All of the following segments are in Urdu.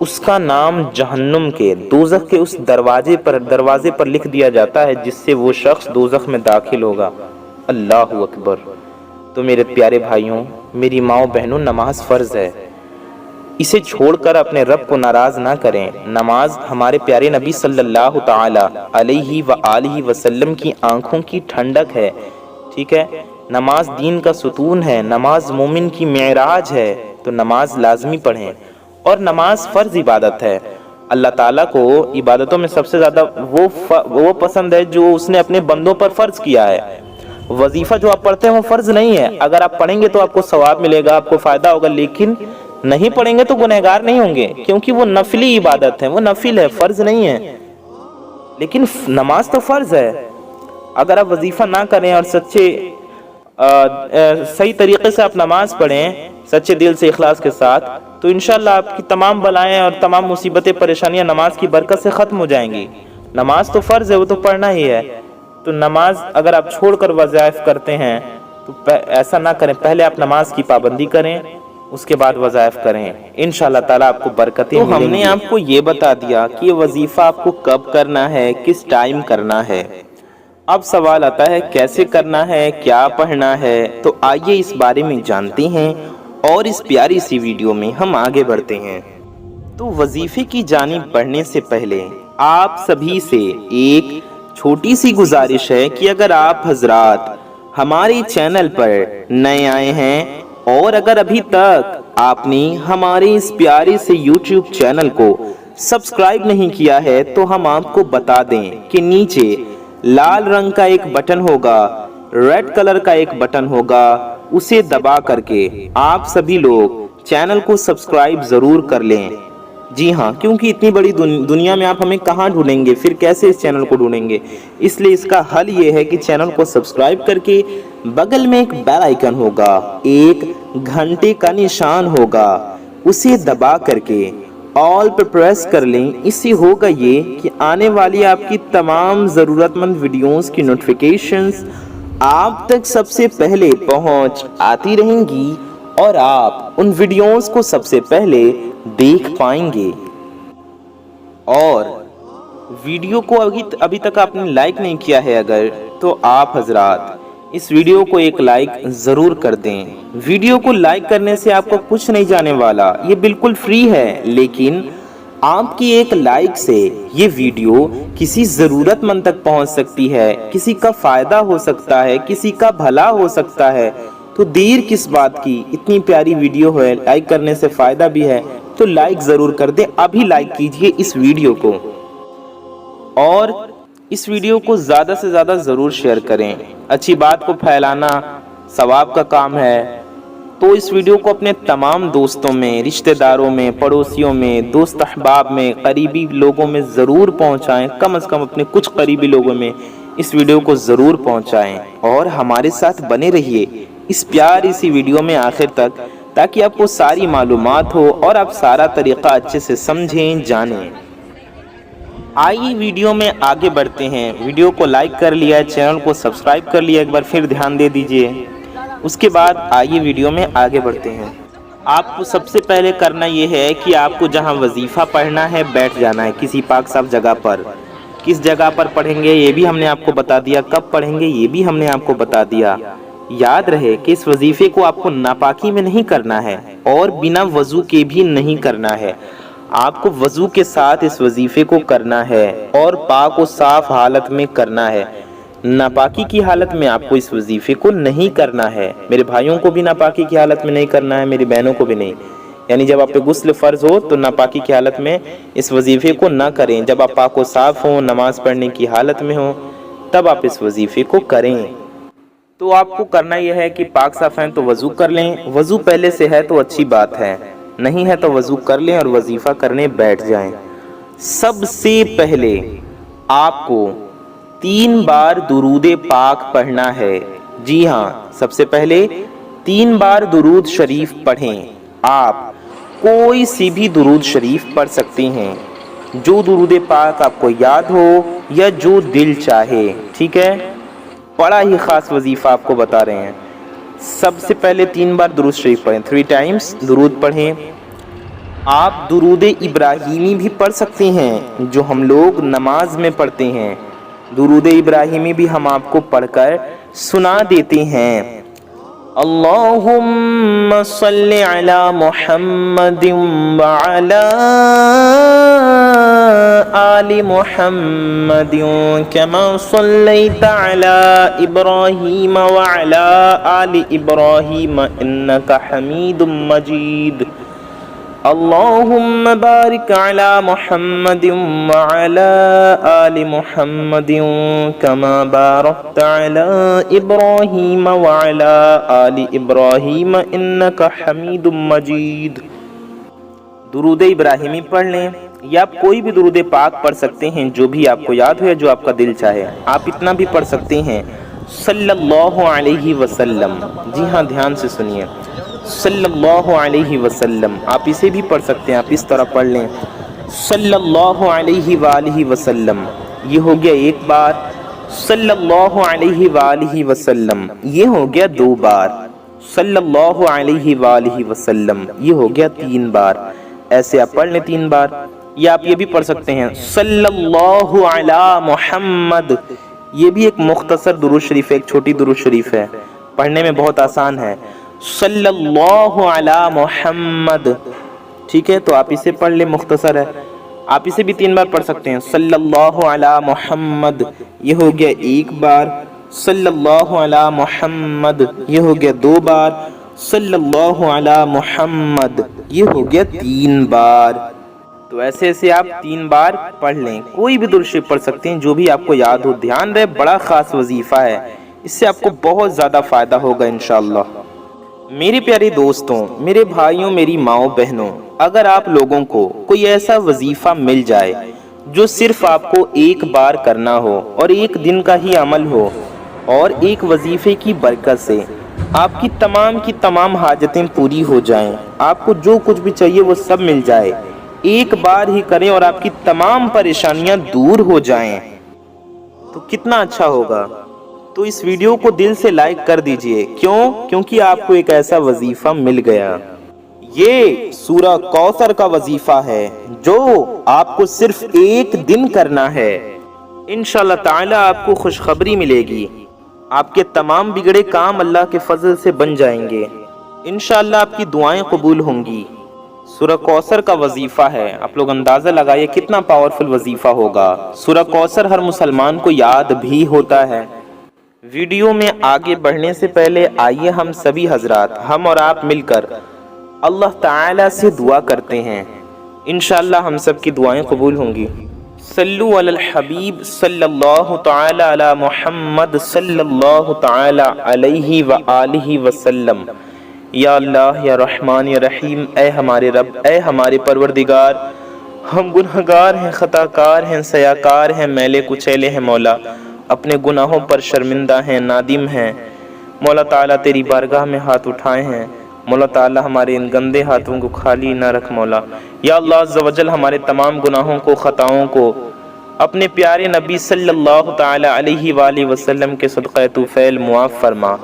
اس کا نام جہنم کے دوزخ کے اس دروازے پر لکھ دیا جاتا ہے جس سے وہ شخص دوزخ میں داخل ہوگا۔ اللہ اکبر۔ تو میرے پیارے بھائیوں، میری ماؤں بہنوں، نماز فرض ہے، اسے چھوڑ کر اپنے رب کو ناراض نہ کریں۔ نماز ہمارے پیارے نبی صلی اللہ تعالی علیہ وآلہ وسلم کی آنکھوں کی ٹھنڈک ہے، ٹھیک ہے؟ نماز دین کا ستون ہے، نماز مومن کی معراج ہے، تو نماز لازمی پڑھیں۔ اور نماز فرض عبادت ہے۔ اللہ تعالیٰ کو عبادتوں میں سب سے زیادہ وہ پسند ہے جو اس نے اپنے بندوں پر فرض کیا ہے۔ وظیفہ جو آپ پڑھتے ہیں وہ فرض نہیں ہے، اگر آپ پڑھیں گے تو آپ کو ثواب ملے گا، آپ کو فائدہ ہوگا، لیکن نہیں پڑھیں گے تو گنہگار نہیں ہوں گے، کیونکہ وہ نفلی عبادت ہے، وہ نفل ہے، فرض نہیں ہے۔ لیکن نماز تو فرض ہے۔ اگر آپ وظیفہ نہ کریں اور صحیح طریقے سے آپ نماز پڑھیں، سچے دل سے اخلاص کے ساتھ، تو انشاءاللہ آپ کی تمام بلائیں اور تمام مصیبتیں پریشانیاں نماز کی برکت سے ختم ہو جائیں گی۔ نماز تو فرض ہے، وہ تو پڑھنا ہی ہے۔ تو نماز اگر آپ چھوڑ کر وظائف کرتے ہیں تو ایسا نہ کریں، پہلے آپ نماز کی پابندی کریں، اس کے بعد وظائف کریں، انشاءاللہ تعالیٰ آپ کو برکتیں ملیں گی۔ تو ہم نے آپ کو یہ بتا دیا کہ یہ وظیفہ آپ کو کب کرنا ہے، کس ٹائم کرنا ہے۔ اب سوال آتا ہے کیسے کرنا ہے، کیا پڑھنا ہے؟ تو آئیے اس بارے میں جانتے ہیں اور اس پیاری سی ویڈیو میں ہم آگے بڑھتے ہیں۔ تو وظیفے کی جانب بڑھنے سے پہلے آپ سبھی سے ایک چھوٹی سی گزارش ہے کہ اگر آپ حضرات ہمارے چینل پر نئے آئے ہیں اور اگر ابھی تک آپ نے ہمارے اس پیارے سے یوٹیوب چینل کو سبسکرائب نہیں کیا ہے تو ہم آپ کو بتا دیں کہ نیچے لال رنگ کا ایک بٹن ہوگا، ریڈ کلر کا ایک بٹن ہوگا، اسے دبا کر کے آپ سبھی لوگ چینل کو سبسکرائب ضرور کر لیں۔ جی ہاں، کیونکہ اتنی بڑی دنیا میں آپ ہمیں کہاں ڈھونڈیں گے، پھر کیسے اس چینل کو ڈھونڈیں گے؟ اس لیے اس کا حل یہ ہے کہ چینل کو سبسکرائب کر کے بغل میں ایک بیل آئیکن ہوگا، ایک گھنٹے کا نشان ہوگا، اسے دبا کر کے آل پر پریس کر لیں۔ اس سے ہوگا یہ کہ آنے والی آپ کی تمام ضرورت مند ویڈیوز کی نوٹیفیکیشنز آپ تک سب سے پہلے پہنچ آتی رہیں گی اور آپ ان ویڈیوز کو سب سے پہلے دیکھ پائیں گے۔ اور ویڈیو کو ابھی تک آپ نے لائک نہیں کیا ہے اگر، تو آپ حضرات اس ویڈیو کو ایک لائک ضرور کر دیں۔ ویڈیو کو لائک کرنے سے آپ کو کچھ نہیں جانے والا، یہ بالکل فری ہے، لیکن آپ کی ایک لائک سے یہ ویڈیو کسی ضرورت مند تک پہنچ سکتی ہے، کسی کا فائدہ ہو سکتا ہے، کسی کا بھلا ہو سکتا ہے۔ تو دیر کس بات کی، اتنی پیاری ویڈیو ہے، لائک کرنے سے فائدہ بھی ہے، تو لائک ضرور کر دیں۔ ابھی لائک کیجئے اس ویڈیو کو اور اس ویڈیو کو زیادہ سے زیادہ ضرور شیئر کریں۔ اچھی بات کو پھیلانا ثواب کا کام ہے، تو اس ویڈیو کو اپنے تمام دوستوں میں، رشتہ داروں میں، پڑوسیوں میں، دوست احباب میں، قریبی لوگوں میں ضرور پہنچائیں۔ کم از کم اپنے کچھ قریبی لوگوں میں اس ویڈیو کو ضرور پہنچائیں اور ہمارے ساتھ بنے رہیے اس پیاری سی ویڈیو میں آخر تک، تاکہ آپ کو ساری معلومات ہو اور آپ سارا طریقہ اچھے سے سمجھیں، جانیں۔ آئیے ویڈیو میں آگے بڑھتے ہیں۔ ویڈیو کو لائک کر لیا، چینل کو سبسکرائب کر لیا، ایک بار پھر دھیان دے دیجئے۔ اس کے بعد آئیے ویڈیو میں آگے بڑھتے ہیں۔ آپ کو سب سے پہلے کرنا یہ ہے کہ آپ کو جہاں وظیفہ پڑھنا ہے بیٹھ جانا ہے کسی پاک صاف جگہ پر۔ کس جگہ پر پڑھیں گے یہ بھی ہم نے آپ کو بتا دیا، کب پڑھیں گے یہ بھی ہم نے آپ کو بتا دیا۔ یاد رہے کہ اس وظیفے کو آپ کو ناپاکی میں نہیں کرنا ہے اور بنا وضو کے بھی نہیں کرنا ہے۔ آپ کو وضو کے ساتھ اس وظیفے کو کرنا ہے اور پاک و صاف حالت میں کرنا ہے۔ ناپاکی کی حالت میں آپ کو اس وظیفے کو نہیں کرنا ہے۔ میرے بھائیوں کو بھی ناپاکی کی حالت میں نہیں کرنا ہے، میری بہنوں کو بھی نہیں۔ یعنی جب آپ پہ غسل فرض ہو تو ناپاکی کی حالت میں اس وظیفے کو نہ کریں۔ جب آپ پاک و صاف ہوں، نماز پڑھنے کی حالت میں ہوں، تب آپ اس وظیفے کو کریں۔ تو آپ کو کرنا یہ ہے کہ پاک صاف ہیں تو وضو کر لیں۔ وضو پہلے سے ہے تو اچھی بات ہے، نہیں ہے تو وضو کر لیں اور وظیفہ کرنے بیٹھ جائیں۔ سب سے پہلے آپ کو 3 بار درود پاک پڑھنا ہے۔ جی ہاں، سب سے پہلے 3 بار درود شریف پڑھیں۔ آپ کوئی سی بھی درود شریف پڑھ سکتے ہیں، جو درود پاک آپ کو یاد ہو یا جو دل چاہے، ٹھیک ہے؟ بڑا ہی خاص وظیفہ آپ کو بتا رہے ہیں۔ سب سے پہلے 3 بار درود شریف پڑھیں، 3 ٹائمز درود پڑھیں۔ آپ درود ابراہیمی بھی پڑھ سکتے ہیں جو ہم لوگ نماز میں پڑھتے ہیں۔ درود ابراہیمی بھی ہم آپ کو پڑھ کر سنا دیتے ہیں۔ اللہم صلی علی محمد وعلی آل محمد کما صلیت علی ابراہیم وعلی آل ابراہیم انک حمید مجید۔ اللہم بارک علی محمد وعلی آل محمد کما بارکت علی ابراہیم وعلی آل ابراہیم انک حمید مجید۔ درود ابراہیمی پڑھ لیں یا آپ کوئی بھی درود پاک پڑھ سکتے ہیں جو بھی آپ کو یاد ہو یا جو آپ کا دل چاہے۔ آپ اتنا بھی پڑھ سکتے ہیں صلی اللہ علیہ وسلم، جی ہاں دھیان سے سنیے، صلی اللہ علیہ وسلم، آپ اسے بھی پڑھ سکتے ہیں، آپ اس طرح پڑھ لیں صلی اللہ علیہ وآلہ وسلم، یہ ہو گیا ایک بار، صلی اللہ علیہ وآلہ وسلم یہ ہو گیا دو بار، صلی اللہ علیہ وآلہ وسلم یہ ہو گیا تین بار۔ ایسے آپ پڑھ لیں تین بار، یا آپ یہ بھی پڑھ سکتے ہیں صلی اللہ علی محمد، یہ بھی ایک مختصر درود شریف ہے، ایک چھوٹی درود شریف ہے، پڑھنے میں بہت آسان ہے، صلی اللہ علی محمد، ٹھیک ہے، تو آپ اسے پڑھ لیں، مختصر ہے، آپ اسے بھی تین بار پڑھ سکتے ہیں، صلی اللہ علی محمد یہ ہو گیا ایک بار، صلی اللہ علی محمد یہ ہو گیا دو بار، صلی اللہ علی محمد یہ ہو گیا تین بار۔ تو ایسے ایسے آپ تین بار پڑھ لیں، کوئی بھی درود شریف پڑھ سکتے ہیں جو بھی آپ کو یاد ہو، دھیان رہے بڑا خاص وظیفہ ہے، اس سے آپ کو بہت زیادہ فائدہ ہوگا انشاءاللہ۔ میرے پیارے دوستوں، میرے بھائیوں، میری ماؤں بہنوں، اگر آپ لوگوں کو کوئی ایسا وظیفہ مل جائے جو صرف آپ کو ایک بار کرنا ہو اور ایک دن کا ہی عمل ہو، اور ایک وظیفے کی برکت سے آپ کی تمام حاجتیں پوری ہو جائیں، آپ کو جو کچھ بھی چاہیے وہ سب مل جائے، ایک بار ہی کریں اور آپ کی تمام پریشانیاں دور ہو جائیں، تو کتنا اچھا ہوگا۔ تو اس ویڈیو کو دل سے لائک کر دیجئے، کیونکہ آپ کو ایک ایسا وظیفہ مل گیا۔ یہ سورہ کوثر کا وظیفہ ہے جو آپ کو صرف ایک دن کرنا ہے، انشاءاللہ تعالی آپ کو خوشخبری ملے گی، آپ کے تمام بگڑے کام اللہ کے فضل سے بن جائیں گے، انشاءاللہ آپ کی دعائیں قبول ہوں گی۔ سورہ کوثر کا وظیفہ ہے، آپ لوگ اندازہ لگائیے کتنا پاورفل وظیفہ ہوگا۔ سورہ کوثر ہر مسلمان کو یاد بھی ہوتا ہے۔ ویڈیو میں آگے بڑھنے سے پہلے آئیے ہم سبھی حضرات، ہم اور آپ مل کر اللہ تعالی سے دعا کرتے ہیں، انشاءاللہ ہم سب کی دعائیں قبول ہوں گی۔ صلو علی الحبیب صلی اللہ تعالی علی محمد صلی اللہ تعالی علیہ وآلہ وسلم۔ یا اللہ یا رحمان یا رحیم، اے ہمارے رب، اے ہمارے پروردگار، ہم گنہگار ہیں، خطا کار ہیں، سیاکار ہیں، میلے کچیلے ہیں مولا، اپنے گناہوں پر شرمندہ ہیں، نادم ہیں مولا تعالیٰ، تیری بارگاہ میں ہاتھ اٹھائے ہیں مولا تعالیٰ، ہمارے ان گندے ہاتھوں کو خالی نہ رکھ مولا۔ یا اللہ عز و جل ہمارے تمام گناہوں کو، خطاؤں کو اپنے پیارے نبی صلی اللہ تعالی علیہ وآلہ وسلم کے صدقہ توفیل معاف فرما۔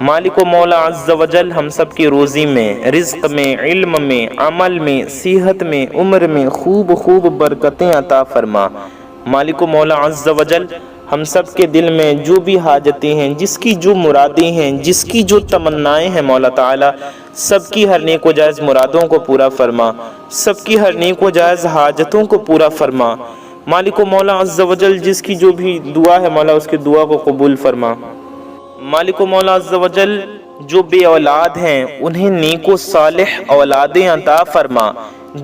مالک و مولا عز و جل ہم سب کی روزی میں، رزق میں، علم میں، عمل میں، صحت میں، عمر میں خوب برکتیں عطا فرما۔ مالک و مولا عز و جل ہم سب کے دل میں جو بھی حاجتیں ہیں، جس کی جو مرادیں ہیں، جس کی جو تمنائیں ہیں مولا تعالیٰ، سب کی ہر نیک و جائز مرادوں کو پورا فرما، سب کی ہر نیک و جائز حاجتوں کو پورا فرما۔ مالک و مولا عز و جل جس کی جو بھی دعا ہے مولا، اس کی دعا کو قبول فرما۔ مالک و مولا عز و جل جو بے اولاد ہیں انہیں نیک و صالح اولادیں عطا فرما،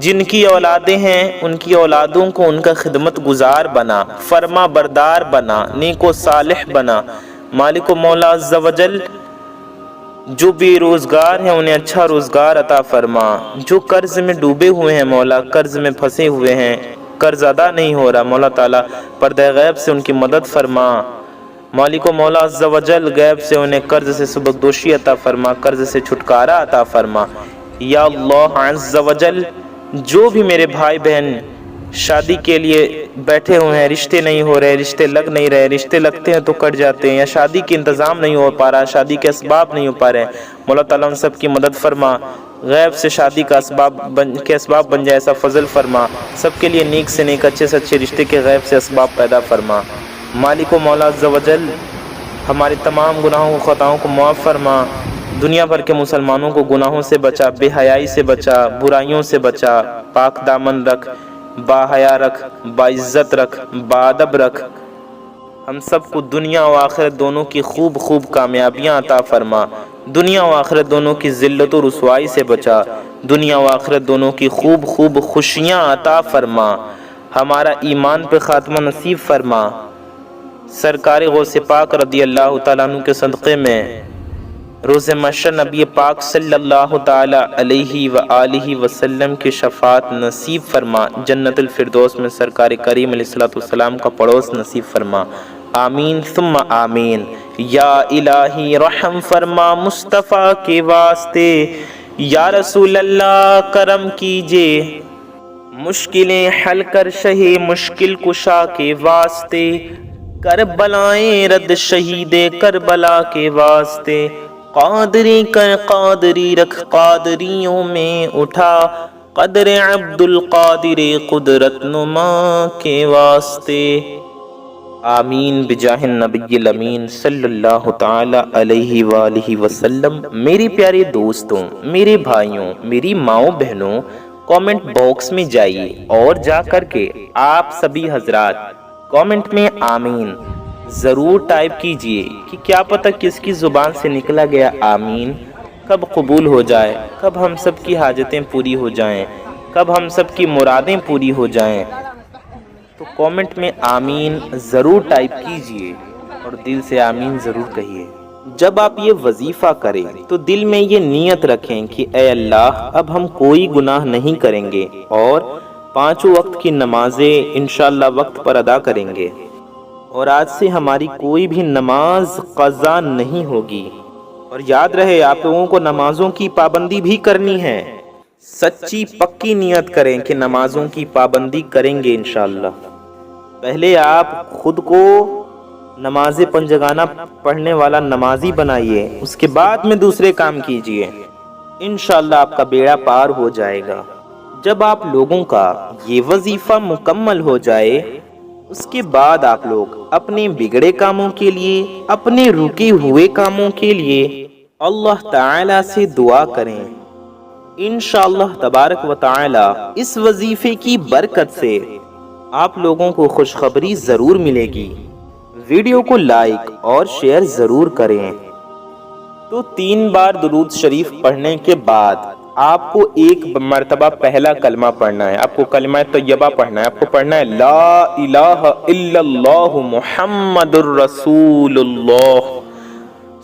جن کی اولادیں ہیں ان کی اولادوں کو ان کا خدمت گزار بنا، فرما بردار بنا، نیک و صالح بنا۔ مالک و مولا عز و جل جو بے روزگار ہیں انہیں اچھا روزگار عطا فرما، جو قرض میں ڈوبے ہوئے ہیں مولا، قرض میں پھنسے ہوئے ہیں، قرض ادا نہیں ہو رہا مولا تعالیٰ، پردہ غیب سے ان کی مدد فرما۔ مالک و مولا عز و جل غیب سے انہیں قرض سے سبکدوشی عطا فرما، قرض سے چھٹکارا عطا فرما۔ یا اللہ عز و جل جو بھی میرے بھائی بہن شادی کے لیے بیٹھے ہوئے ہیں، رشتے نہیں ہو رہے، رشتے لگ نہیں رہے، رشتے لگتے ہیں تو کٹ جاتے ہیں، یا شادی کے انتظام نہیں ہو پا رہا، شادی کے اسباب نہیں ہو پا رہے ہیں، مولا تعالیٰ ان سب کی مدد فرما، غیب سے شادی کا اسباب بن جائے ایسا فضل فرما، سب کے لیے نیک سے نیک اچھے سے اچھے رشتے کے غیب سے اسباب پیدا فرما۔ مالک و مولا عز و جل ہمارے تمام گناہوں و خطاؤں کو معاف فرما، دنیا بھر کے مسلمانوں کو گناہوں سے بچا، بے حیائی سے بچا، برائیوں سے بچا، پاک دامن رکھ، با حیا رکھ، با عزت رکھ، با ادب رکھ، ہم سب کو دنیا و آخرت دونوں کی خوب خوب کامیابیاں عطا فرما، دنیا و آخرت دونوں کی ذلت و رسوائی سے بچا، دنیا و آخرت دونوں کی خوب خوب خوشیاں عطا فرما، ہمارا ایمان پہ خاتمہ نصیب فرما، سرکار غوث پاک رضی اللہ تعالیٰ عنہ کے صدقے میں روز محشر نبی پاک صلی اللہ تعالی علیہ وآلہ وسلم کی شفاعت نصیب فرما، جنت الفردوس میں سرکار کریم علیہ السلام کا پڑوس نصیب فرما، آمین ثم آمین۔ یا الہی رحم فرما مصطفیٰ کے واسطے، یا رسول اللہ کرم کیجئے، مشکلیں حل کر شہ مشکل کشا کے واسطے، کربلائیں رد شہید کربلا کے واسطے، قادری کر قادری رکھ قادریوں میں اٹھا، قدر عبد القادر قدرت نما کے واسطے، آمین بجاہ النبی الامین صلی اللہ تعالی علیہ وآلہ وسلم۔ میرے پیارے دوستوں، میرے بھائیوں، میری ماؤں بہنوں، کامنٹ باکس میں جائیے اور جا کر کے آپ سبھی حضرات کامنٹ میں آمین ضرور ٹائپ کیجئے کہ کیا پتہ کس کی زبان سے نکلا گیا آمین کب قبول ہو جائے، کب ہم سب کی حاجتیں پوری ہو جائیں، کب ہم سب کی مرادیں پوری ہو جائیں۔ تو کامنٹ میں آمین ضرور ٹائپ کیجئے اور دل سے آمین ضرور کہیے۔ جب آپ یہ وظیفہ کریں تو دل میں یہ نیت رکھیں کہ اے اللہ اب ہم کوئی گناہ نہیں کریں گے اور 5 وقت کی نمازیں انشاءاللہ وقت پر ادا کریں گے، اور آج سے ہماری کوئی بھی نماز قضا نہیں ہوگی۔ اور یاد رہے آپ لوگوں کو نمازوں کی پابندی بھی کرنی ہے، سچی پکی نیت کریں کہ نمازوں کی پابندی کریں گے انشاءاللہ۔ پہلے آپ خود کو نماز پنجگانہ پڑھنے والا نمازی بنائیے، اس کے بعد میں دوسرے کام کیجئے، انشاءاللہ آپ کا بیڑا پار ہو جائے گا۔ جب آپ لوگوں کا یہ وظیفہ مکمل ہو جائے اس کے بعد آپ لوگ اپنے بگڑے کاموں کے لیے، اپنے رکے ہوئے کاموں کے لیے اللہ تعالی سے دعا کریں، انشاءاللہ تبارک و تعالی اس وظیفے کی برکت سے آپ لوگوں کو خوشخبری ضرور ملے گی۔ ویڈیو کو لائک اور شیئر ضرور کریں۔ تو 3 بار درود شریف پڑھنے کے بعد آپ کو ایک مرتبہ پہلا کلمہ پڑھنا ہے، آپ کو کلمہ طیبہ پڑھنا ہے، آپ کو پڑھنا ہے لا الہ الا اللہ محمد الرسول اللہ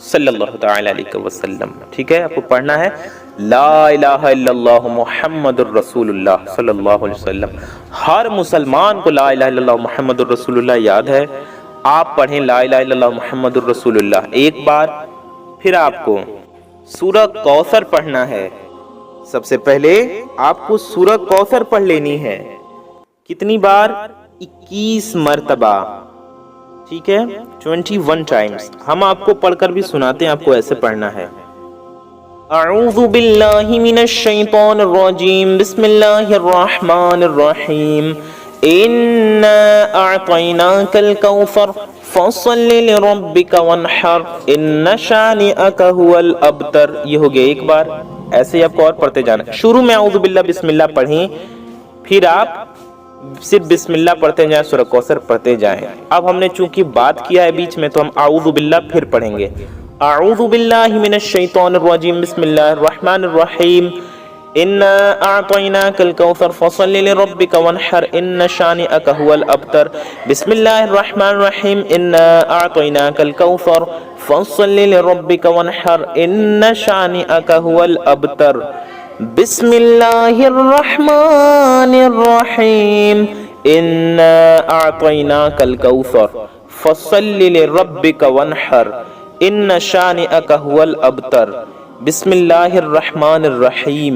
صلی اللہ تعالی علیہ وسلم، ٹھیک ہے؟ آپ کو پڑھنا ہے لا الہ الا اللہ محمد الرسول اللہ صلی اللہ علیہ وسلم۔ ہر مسلمان کو لا الہ الا اللہ محمد الرسول اللہ یاد ہے، آپ پڑھیں لا الہ الا اللہ محمد الرسول اللہ ایک بار۔ پھر آپ کو سورہ کوثر پڑھنا ہے، سب سے پہلے آپ کو سورہ کوثر پڑھ لینی ہے، کتنی بار؟ 21 مرتبہ، ٹھیک ہے؟ 21 ٹائمز۔ ہم آپ کو پڑھ کر بھی سناتے ہیں، آپ کو ایسے پڑھنا ہے۔ اعوذ باللہ من الشیطان الرجیم، بسم اللہ الرحمن الرحیم، اِنَّا أَعْطَيْنَاكَ الْكَوْثَرَ فَصَلِّ لِرَبِّكَ وَانْحَرْ إِنَّ شَانِئَكَ هُوَ الْأَبْتَرُ۔ یہ ہو گیا ایک بار، ایسے ہی آپ کو اور پڑھتے جانا۔ شروع میں اعوذ باللہ بسم اللہ پڑھیں، پھر آپ صرف بسم اللہ پڑھتے جائیں، سورہ کوثر پڑھتے جائیں۔ اب ہم نے چونکہ بات کیا ہے بیچ میں تو ہم اعوذ باللہ پھر پڑھیں گے۔ اعوذ باللہ من الشیطان الرجیم، بسم اللہ الرحمن الرحیم، اِنَّا أَعْطَيْنَاكَ الْكَوْثَرَ فَصَلِّ لِرَبِّكَ وَانْحَرْ إِنَّ شَانِئَكَ هُوَ الْأَبْتَرُ۔ بسم اللہ الرحمن الرحیم، اِنَّا أَعْطَيْنَاكَ الْكَوْثَرَ فَصَلِّ لِرَبِّكَ وَانْحَرْ إِنَّ شَانِئَكَ هُوَ الْأَبْتَرُ۔ بسم اللہ الرحمن الرحیم، اِنَّا أَعْطَيْنَاكَ الْكَوْثَرَ فَصَلِّ لِرَبِّكَ وَانْحَرْ إِنَّ شَانِئَكَ هُوَ الْأَبْتَرُ۔ بسم اللہ الرحمن الرحیم،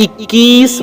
21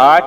8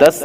10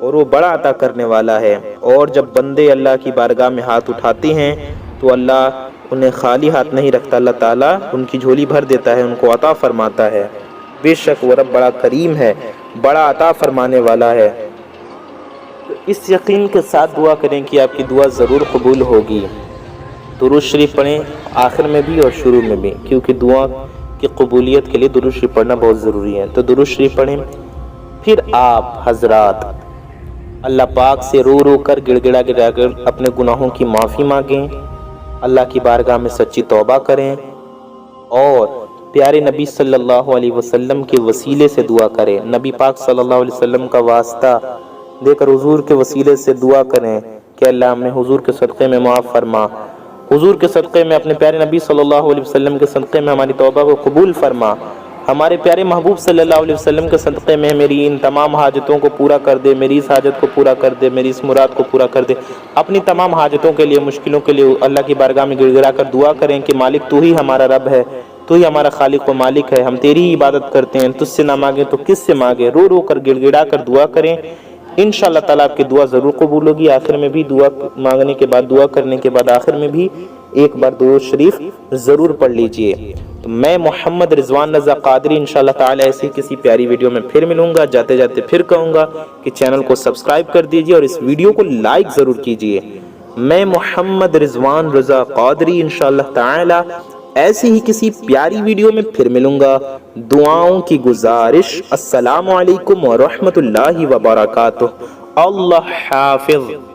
اور وہ بڑا عطا کرنے والا ہے۔ اور جب بندے اللہ کی بارگاہ میں ہاتھ اٹھاتے ہیں تو اللہ انہیں خالی ہاتھ نہیں رکھتا، اللہ تعالیٰ ان کی جھولی بھر دیتا ہے، ان کو عطا فرماتا ہے۔ بے شک وہ رب بڑا کریم ہے، بڑا عطا فرمانے والا ہے۔ تو اس یقین کے ساتھ دعا کریں کہ آپ کی دعا ضرور قبول ہوگی۔ درود شریف پڑھیں آخر میں بھی اور شروع میں بھی، کیونکہ دعا کی قبولیت کے لیے درود شریف پڑھنا بہت ضروری ہے۔ تو درود شریف پڑھیں، پھر آپ حضرات اللہ پاک سے رو رو کر گڑ گڑا گڑا کر اپنے گناہوں کی معافی مانگیں، اللہ کی بارگاہ میں سچی توبہ کریں، اور پیارے نبی صلی اللہ علیہ وسلم کے وسیلے سے دعا کریں۔ نبی پاک صلی اللہ علیہ وسلم کا واسطہ دے کر حضور کے وسیلے سے دعا کریں کہ اللہ ہمیں حضور کے صدقے میں معاف فرما، حضور کے صدقے میں، اپنے پیارے نبی صلی اللہ علیہ وسلم کے صدقے میں ہماری توبہ کو قبول فرما، ہمارے پیارے محبوب صلی اللہ علیہ وسلم کے صدقے میں میری ان تمام حاجتوں کو پورا کر دے، میری اس حاجت کو پورا کر دے، میری اس مراد کو پورا کر دے۔ اپنی تمام حاجتوں کے لیے، مشکلوں کے لیے اللہ کی بارگاہ میں گڑ گڑا کر دعا کریں کہ مالک تو ہی ہمارا رب ہے، تو ہی ہمارا خالق و مالک ہے، ہم تیری ہی عبادت کرتے ہیں، تجھ سے نہ مانگیں تو کس سے مانگیں۔ رو رو کر گڑ گڑا کر دعا کریں، انشاءاللہ تعالیٰ آپ کی دعا ضرور قبول ہوگی۔ آخر میں بھی دعا مانگنے کے بعد، دعا کرنے کے بعد آخر میں بھی ایک بار درود شریف ضرور پڑھ لیجئے۔ تو میں محمد رضوان رضا قادری انشاءاللہ تعالیٰ ایسی کسی پیاری ویڈیو میں پھر ملوں گا۔ جاتے جاتے پھر کہوں گا کہ چینل کو سبسکرائب کر دیجئے اور اس ویڈیو کو لائک ضرور کیجئے۔ میں محمد رضوان رضا قادری انشاءاللہ تعالیٰ ایسی ہی کسی پیاری ویڈیو میں پھر ملوں گا۔ دعاؤں کی گزارش، السلام علیکم ورحمۃ اللہ وبرکاتہ۔ اللہ حافظ۔